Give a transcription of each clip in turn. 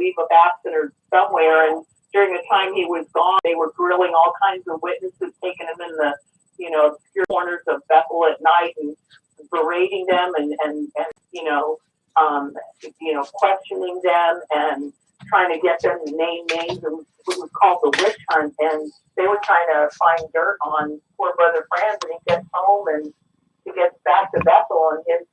leave of absence somewhere, and during the time he was gone, they were grilling all kinds of witnesses, taking them in the, obscure corners of Bethel at night and berating them and questioning them and trying to get them to name names. It was called the witch hunt, and they were trying to find dirt on poor Brother Franz, and he gets home and he gets back to Bethel, and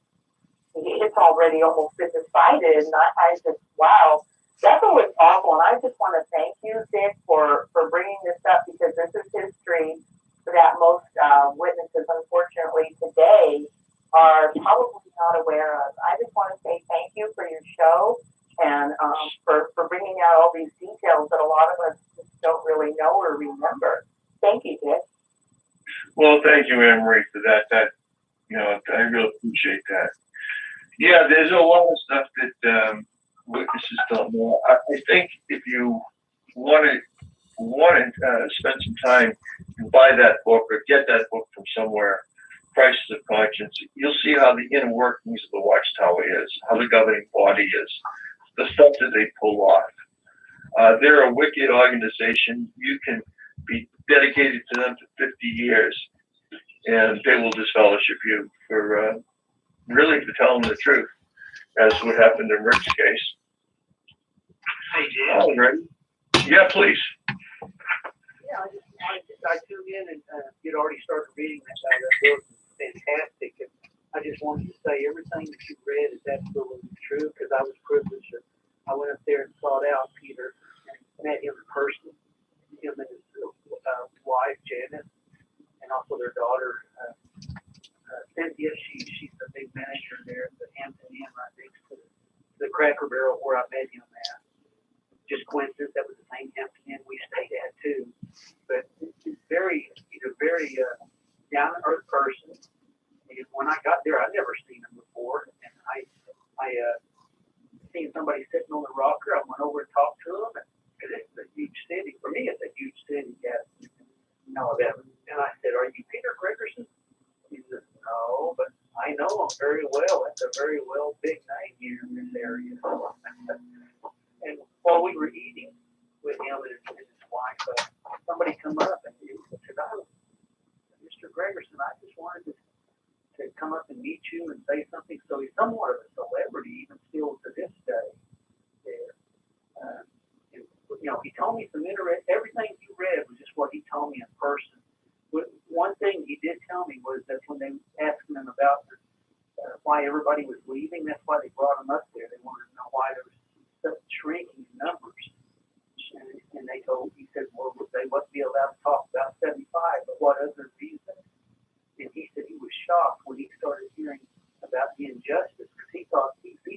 it's already almost been decided. And I just, wow, Bethel was awful. And I just want to thank you, Dick, for bringing this up, because this is history that most witnesses, unfortunately, today are probably not aware of. I just want to say thank you for your show and for bringing out all these details that a lot of us just don't really know or remember. Thank you, Dick. Well, thank you, Anne Marie, for that. I really appreciate that. Yeah, there's a lot of stuff that witnesses don't know. I think if you want to spend some time and buy that book or get that book from somewhere, Crisis of Conscience, you'll see how the inner workings of the Watchtower is, how the governing body is, the stuff that they pull off. They're a wicked organization. You can be dedicated to them for 50 years, and they will disfellowship you for telling the truth, as what happened in Rick's case. Hey, Jim. All right. Yeah, please. Yeah, I tuned in and you'd already started reading that book. It's fantastic. And I just wanted to say everything that you read is absolutely true, because I was privileged. I went up there and sought out Peter and met him in person, him and his wife, Janet, and also their daughter, Cynthia. She's the big manager there at the Hampton Inn right next to the Cracker Barrel where I met him at. Just coincidence, that was the same Hampton Inn we stayed at too. But he's a very down-to-earth person. And when I got there, I'd never seen him before, and I seen somebody sitting on the rocker. I went over and talked to him, because it's a huge city. For me, it's a huge city. Yeah, Alabama. And I said, "Are you Peter Gregerson?" He said, "No, but I know him very well. That's a very big name here in this area." And while we were eating with him and his wife, somebody come up and said, "Oh, Mr. Gregerson, I just wanted to come up and meet you and say something." So he's somewhat of a celebrity, even still to this day. There, he told me some everything you read was just what he told me in person. One thing he did tell me was that when they asked him about why everybody was leaving, that's why they brought him up there. They wanted to know why there was such shrinking in numbers. And he said, well, they must be allowed to talk about 75, but what other reason? And he said he was shocked when he started hearing about the injustice, because he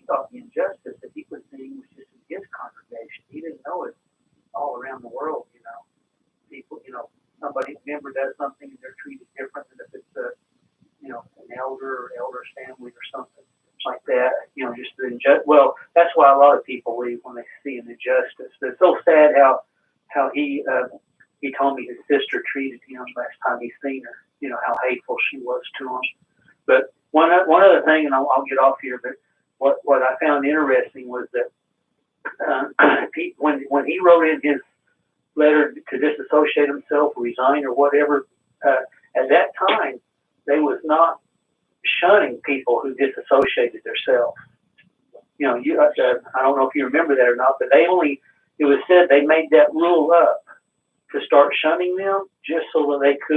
thought the injustice that he was seeing was just in his congregation. He didn't know it all around the world. People, somebody member does something and they're treated different than if it's an elder or elder's family or something like that. Just the injustice. Well, that's why a lot of people leave when they see an injustice. It's so sad how he told me his sister treated him last time he seen her. How hateful she was to him. But one other thing, and I'll get off here, but what I found interesting was that when he wrote in his letter to disassociate himself, resign, or whatever, at that time, they was not shunning people who disassociated themselves. I don't know if you remember that or not, but it was said they made that rule up to start shunning them just so that they could